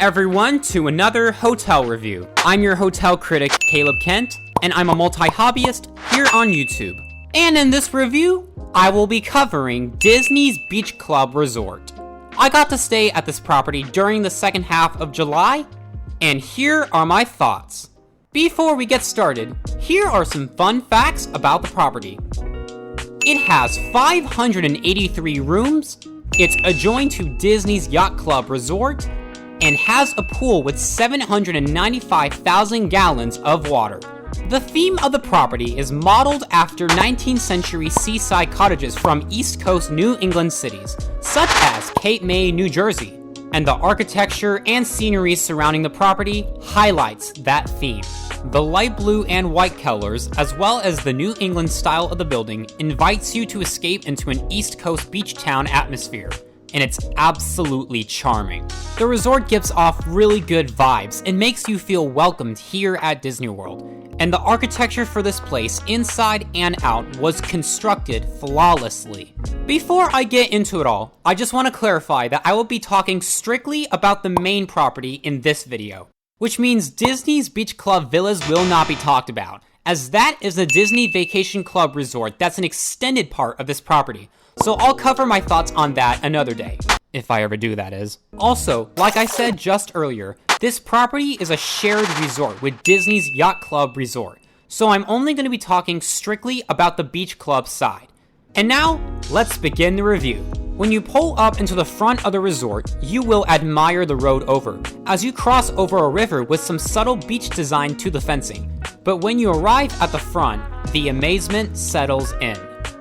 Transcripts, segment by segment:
everyone to another hotel review. I'm your hotel critic, Caleb Kent, and I'm a multi-hobbyist here on YouTube. And in this review, I will be covering Disney's Beach Club Resort. I got to stay at this property during the second half of July, and here are my thoughts. Before we get started, here are some fun facts about the property. It has 583 rooms, it's adjoined to Disney's Yacht Club Resort, and has a pool with 795,000 gallons of water. The theme of the property is modeled after 19th century seaside cottages from East Coast New England cities, such as Cape May, New Jersey, and the architecture and scenery surrounding the property highlights that theme. The light blue and white colors, as well as the New England style of the building, invites you to escape into an East Coast beach town atmosphere, and it's absolutely charming. The resort gives off really good vibes and makes you feel welcomed here at Disney World, and the architecture for this place, inside and out, was constructed flawlessly. Before I get into it all, I just want to clarify that I will be talking strictly about the main property in this video, which means Disney's Beach Club Villas will not be talked about, as that is a Disney Vacation Club resort that's an extended part of this property, so I'll cover my thoughts on that another day. If I ever do, that is. Also, like I said just earlier, this property is a shared resort with Disney's Yacht Club Resort, so I'm only going to be talking strictly about the beach club side. And now, let's begin the review. When you pull up into the front of the resort, you will admire the road over, as you cross over a river with some subtle beach design to the fencing. But when you arrive at the front, the amazement settles in.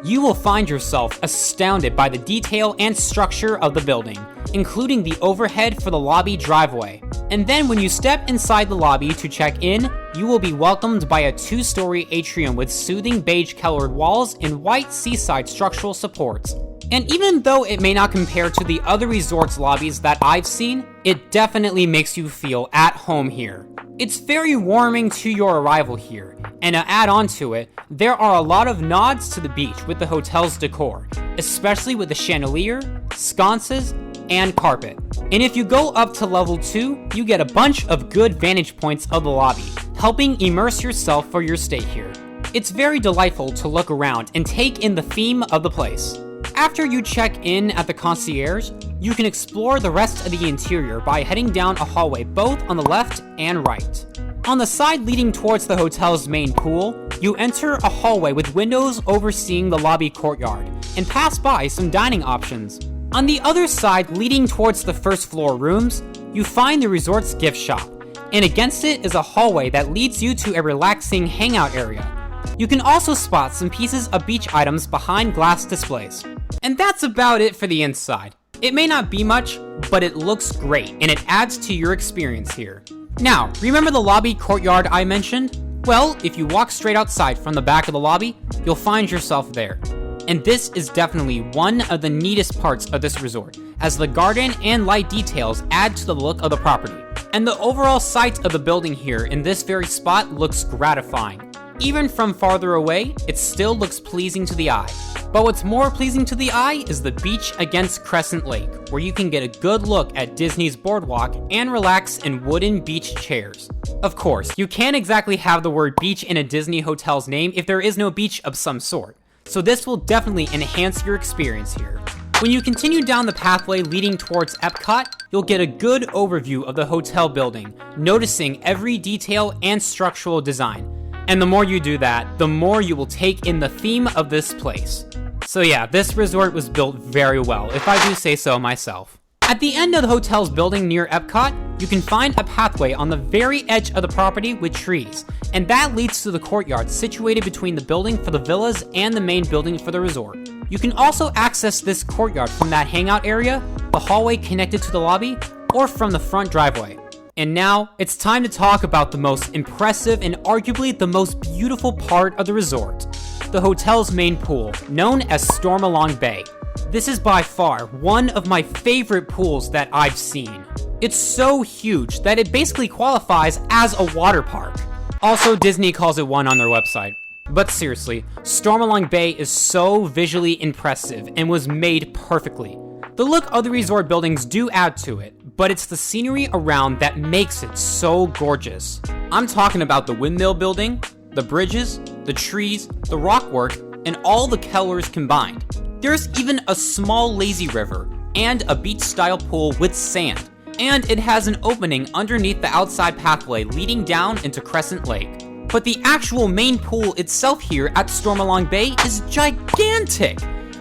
You will find yourself astounded by the detail and structure of the building, including the overhead for the lobby driveway. And then when you step inside the lobby to check in, you will be welcomed by a 2-story atrium with soothing beige-colored walls and white seaside structural supports. And even though it may not compare to the other resorts' lobbies that I've seen, it definitely makes you feel at home here. It's very warming to your arrival here, and to add on to it, there are a lot of nods to the beach with the hotel's decor, especially with the chandelier, sconces, and carpet. And if you go up to level 2, you get a bunch of good vantage points of the lobby, helping immerse yourself for your stay here. It's very delightful to look around and take in the theme of the place. After you check in at the concierge, you can explore the rest of the interior by heading down a hallway both on the left and right. On the side leading towards the hotel's main pool, you enter a hallway with windows overseeing the lobby courtyard, and pass by some dining options. On the other side leading towards the first floor rooms, you find the resort's gift shop, and against it is a hallway that leads you to a relaxing hangout area. You can also spot some pieces of beach items behind glass displays. And that's about it for the inside. It may not be much, but it looks great, and it adds to your experience here. Now, remember the lobby courtyard I mentioned? Well, if you walk straight outside from the back of the lobby, you'll find yourself there. And this is definitely one of the neatest parts of this resort, as the garden and light details add to the look of the property. And the overall sight of the building here in this very spot looks gratifying. Even from farther away, it still looks pleasing to the eye. But what's more pleasing to the eye is the beach against Crescent Lake, where you can get a good look at Disney's boardwalk and relax in wooden beach chairs. Of course, you can't exactly have the word beach in a Disney hotel's name if there is no beach of some sort, so this will definitely enhance your experience here. When you continue down the pathway leading towards Epcot, you'll get a good overview of the hotel building, noticing every detail and structural design. And the more you do that, the more you will take in the theme of this place. So yeah, this resort was built very well, if I do say so myself. At the end of the hotel's building near Epcot, you can find a pathway on the very edge of the property with trees, and that leads to the courtyard situated between the building for the villas and the main building for the resort. You can also access this courtyard from that hangout area, the hallway connected to the lobby, or from the front driveway. And now, it's time to talk about the most impressive and arguably the most beautiful part of the resort, the hotel's main pool, known as Stormalong Bay. This is by far one of my favorite pools that I've seen. It's so huge that it basically qualifies as a water park. Also, Disney calls it one on their website. But seriously, Stormalong Bay is so visually impressive and was made perfectly. The look of the resort buildings do add to it, but it's the scenery around that makes it so gorgeous. I'm talking about the windmill building, the bridges, the trees, the rockwork, and all the colors combined. There's even a small lazy river and a beach-style pool with sand, and it has an opening underneath the outside pathway leading down into Crescent Lake. But the actual main pool itself here at Stormalong Bay is gigantic!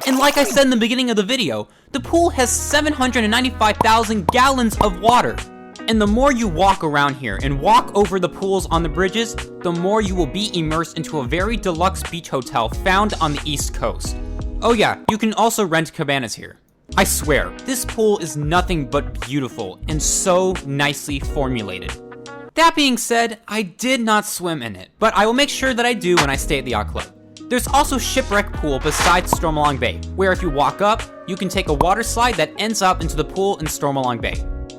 And like I said in the beginning of the video, the pool has 795,000 gallons of water. And the more you walk around here and walk over the pools on the bridges, the more you will be immersed into a very deluxe beach hotel found on the East Coast. Oh yeah, you can also rent cabanas here. I swear, this pool is nothing but beautiful and so nicely formulated. That being said, I did not swim in it, but I will make sure that I do when I stay at the yacht club. There's also Shipwreck Pool besides Stormalong Bay, where if you walk up, you can take a water slide that ends up into the pool in Stormalong Bay.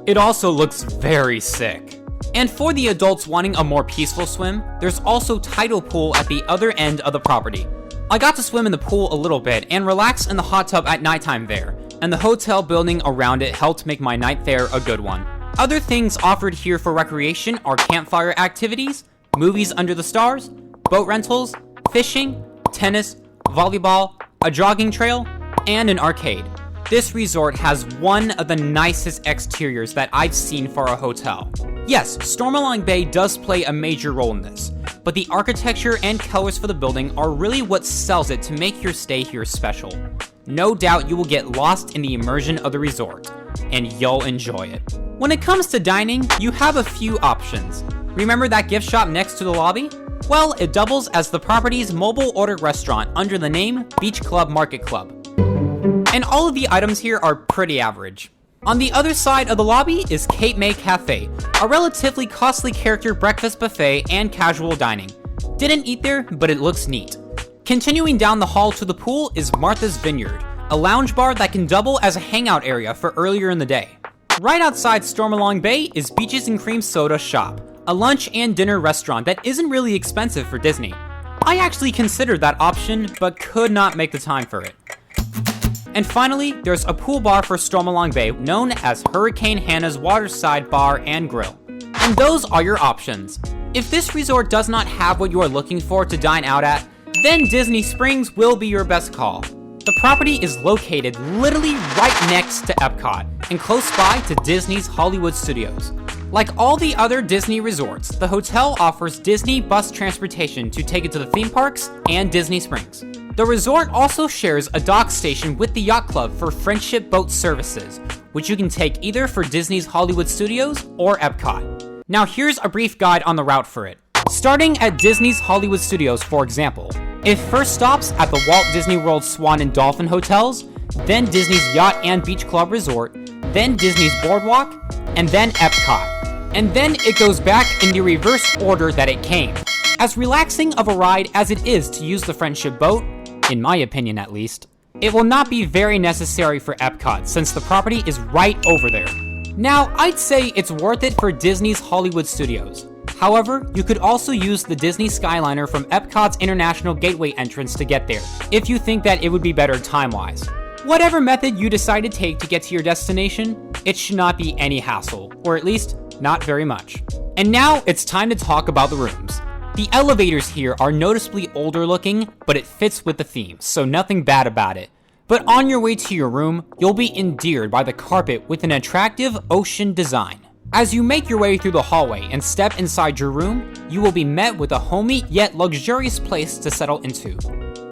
It also looks very sick. And for the adults wanting a more peaceful swim, there's also Tidal Pool at the other end of the property. I got to swim in the pool a little bit and relax in the hot tub at nighttime there, and the hotel building around it helped make my night there a good one. Other things offered here for recreation are campfire activities, movies under the stars, boat rentals, fishing, tennis, volleyball, a jogging trail, and an arcade. This resort has one of the nicest exteriors that I've seen for a hotel. Yes, Stormalong Bay does play a major role in this, but the architecture and colors for the building are really what sells it to make your stay here special. No doubt you will get lost in the immersion of the resort, and you'll enjoy it. When it comes to dining, you have a few options. Remember that gift shop next to the lobby? Well, it doubles as the property's mobile order restaurant under the name Beach Club Market Club. And all of the items here are pretty average. On the other side of the lobby is Cape May Cafe, a relatively costly character breakfast buffet and casual dining. Didn't eat there, but it looks neat. Continuing down the hall to the pool is Martha's Vineyard, a lounge bar that can double as a hangout area for earlier in the day. Right outside Stormalong Bay is Beaches and Cream Soda Shop, a lunch and dinner restaurant that isn't really expensive for Disney. I actually considered that option, but could not make the time for it. And finally, there's a pool bar for Stormalong Bay known as Hurricane Hannah's Waterside Bar and Grill. And those are your options. If this resort does not have what you are looking for to dine out at, then Disney Springs will be your best call. The property is located literally right next to Epcot and close by to Disney's Hollywood Studios. Like all the other Disney resorts, the hotel offers Disney bus transportation to take it to the theme parks and Disney Springs. The resort also shares a dock station with the yacht club for friendship boat services, which you can take either for Disney's Hollywood Studios or Epcot. Now here's a brief guide on the route for it. Starting at Disney's Hollywood Studios, for example, it first stops at the Walt Disney World Swan and Dolphin hotels, then Disney's Yacht and Beach Club Resort, then Disney's Boardwalk, and then Epcot. And then it goes back in the reverse order that it came. As relaxing of a ride as it is to use the friendship boat, in my opinion at least, it will not be very necessary for Epcot since the property is right over there. Now, I'd say it's worth it for Disney's Hollywood Studios. However, you could also use the Disney Skyliner from Epcot's International Gateway entrance to get there, if you think that it would be better time-wise. Whatever method you decide to take to get to your destination, it should not be any hassle, or at least, not very much. And now, it's time to talk about the rooms. The elevators here are noticeably older looking, but it fits with the theme, so nothing bad about it. But on your way to your room, you'll be endeared by the carpet with an attractive ocean design. As you make your way through the hallway and step inside your room, you will be met with a homey yet luxurious place to settle into.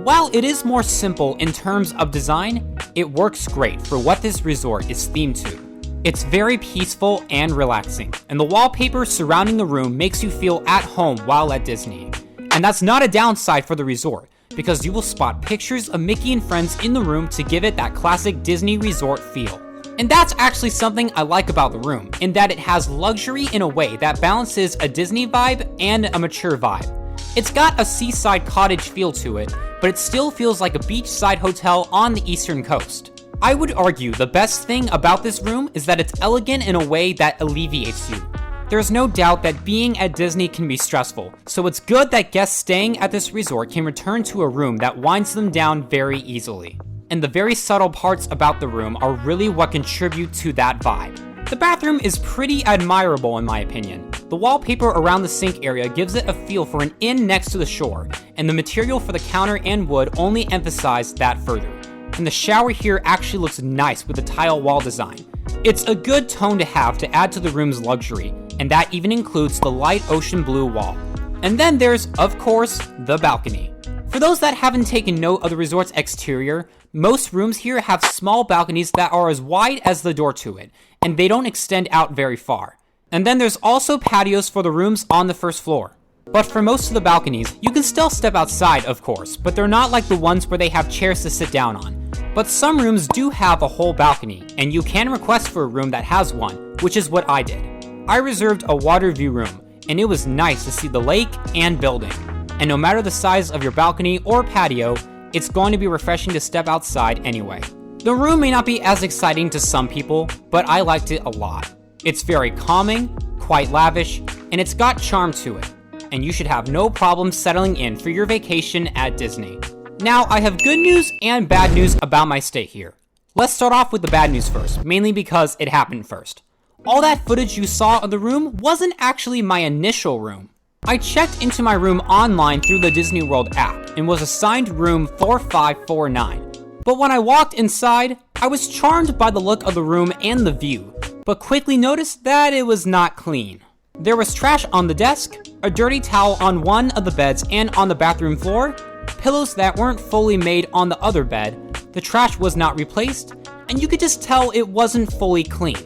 While it is more simple in terms of design, it works great for what this resort is themed to. It's very peaceful and relaxing, and the wallpaper surrounding the room makes you feel at home while at Disney. And that's not a downside for the resort, because you will spot pictures of Mickey and friends in the room to give it that classic Disney resort feel. And that's actually something I like about the room, in that it has luxury in a way that balances a Disney vibe and a mature vibe. It's got a seaside cottage feel to it, but it still feels like a beachside hotel on the eastern coast. I would argue the best thing about this room is that it's elegant in a way that alleviates you. There's no doubt that being at Disney can be stressful, so it's good that guests staying at this resort can return to a room that winds them down very easily. And the very subtle parts about the room are really what contribute to that vibe. The bathroom is pretty admirable in my opinion. The wallpaper around the sink area gives it a feel for an inn next to the shore, and the material for the counter and wood only emphasize that further. And the shower here actually looks nice with the tile wall design. It's a good tone to have to add to the room's luxury, and that even includes the light ocean blue wall. And then there's, of course, the balcony. For those that haven't taken note of the resort's exterior, most rooms here have small balconies that are as wide as the door to it, and they don't extend out very far. And then there's also patios for the rooms on the first floor. But for most of the balconies, you can still step outside, of course, but they're not like the ones where they have chairs to sit down on. But some rooms do have a whole balcony, and you can request for a room that has one, which is what I did. I reserved a water view room, and it was nice to see the lake and building. And no matter the size of your balcony or patio, it's going to be refreshing to step outside anyway. The room may not be as exciting to some people, but I liked it a lot. It's very calming, quite lavish, and it's got charm to it. And you should have no problem settling in for your vacation at Disney. Now, I have good news and bad news about my stay here. Let's start off with the bad news first, mainly because it happened first. All that footage you saw of the room wasn't actually my initial room. I checked into my room online through the Disney World app and was assigned room 4549. But when I walked inside, I was charmed by the look of the room and the view, but quickly noticed that it was not clean. There was trash on the desk, a dirty towel on one of the beds and on the bathroom floor, pillows that weren't fully made on the other bed, the trash was not replaced, and you could just tell it wasn't fully clean.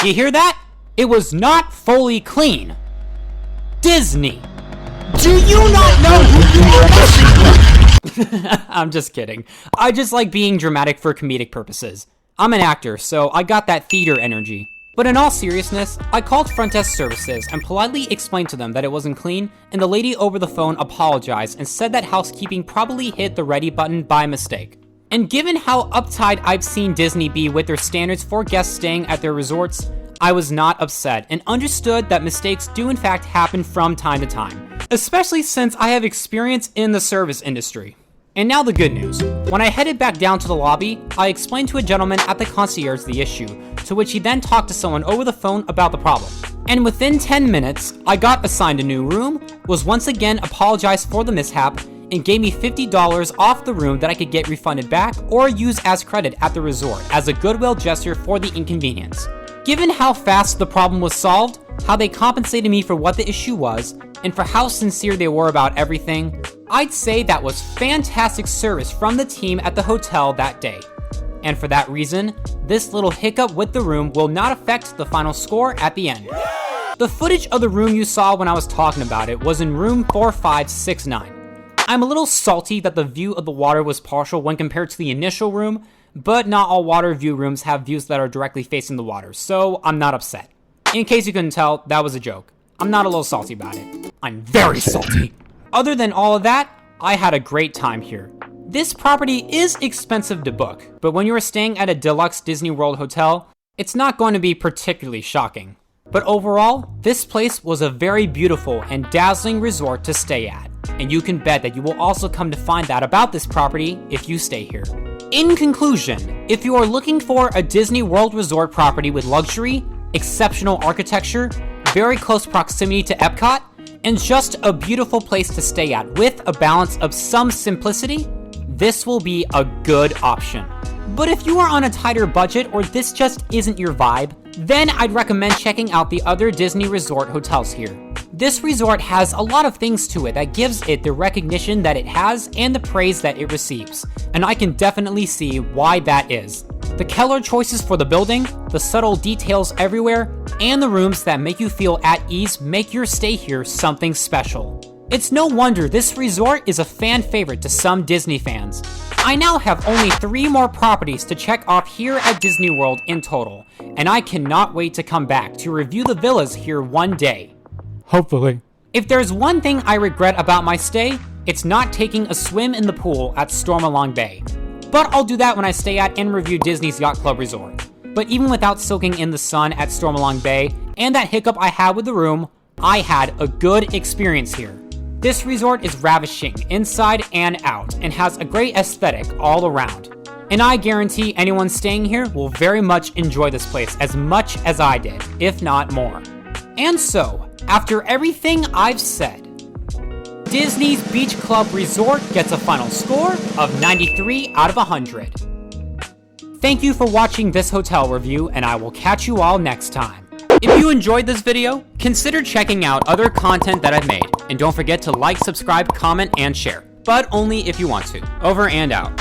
You hear that? It was not fully clean. Disney! Do you not know who you are messing with? I'm just kidding. I just like being dramatic for comedic purposes. I'm an actor, so I got that theater energy. But in all seriousness, I called front desk services and politely explained to them that it wasn't clean, and the lady over the phone apologized and said that housekeeping probably hit the ready button by mistake. And given how uptight I've seen Disney be with their standards for guests staying at their resorts, I was not upset and understood that mistakes do in fact happen from time to time, especially since I have experience in the service industry. And now the good news. When I headed back down to the lobby, I explained to a gentleman at the concierge the issue, to which he then talked to someone over the phone about the problem. And within 10 minutes, I got assigned a new room, was once again apologized for the mishap, and gave me $50 off the room that I could get refunded back or use as credit at the resort as a goodwill gesture for the inconvenience. Given how fast the problem was solved, how they compensated me for what the issue was, and for how sincere they were about everything, I'd say that was fantastic service from the team at the hotel that day. And for that reason, this little hiccup with the room will not affect the final score at the end. The footage of the room you saw when I was talking about it was in room 4569. I'm a little salty that the view of the water was partial when compared to the initial room, but not all water view rooms have views that are directly facing the water, so I'm not upset. In case you couldn't tell, that was a joke. I'm not a little salty about it. I'm very salty. Other than all of that, I had a great time here. This property is expensive to book, but when you are staying at a deluxe Disney World hotel, it's not going to be particularly shocking. But overall, this place was a very beautiful and dazzling resort to stay at, and you can bet that you will also come to find that about this property if you stay here. In conclusion, if you are looking for a Disney World Resort property with luxury, exceptional architecture, very close proximity to Epcot, and just a beautiful place to stay at with a balance of some simplicity, this will be a good option. But if you are on a tighter budget or this just isn't your vibe, then I'd recommend checking out the other Disney Resort hotels here. This resort has a lot of things to it that gives it the recognition that it has and the praise that it receives, and I can definitely see why that is. The color choices for the building, the subtle details everywhere, and the rooms that make you feel at ease make your stay here something special. It's no wonder this resort is a fan favorite to some Disney fans. I now have only 3 more properties to check off here at Disney World in total, and I cannot wait to come back to review the villas here one day. Hopefully. If there's one thing I regret about my stay, it's not taking a swim in the pool at Stormalong Bay. But I'll do that when I stay at and review Disney's Yacht Club Resort. But even without soaking in the sun at Stormalong Bay and that hiccup I had with the room, I had a good experience here. This resort is ravishing inside and out and has a great aesthetic all around. And I guarantee anyone staying here will very much enjoy this place as much as I did, if not more. And so, after everything I've said, Disney's Beach Club Resort gets a final score of 93 out of 100. Thank you for watching this hotel review, and I will catch you all next time. If you enjoyed this video, consider checking out other content that I've made, and don't forget to like, subscribe, comment, and share, but only if you want to. Over and out.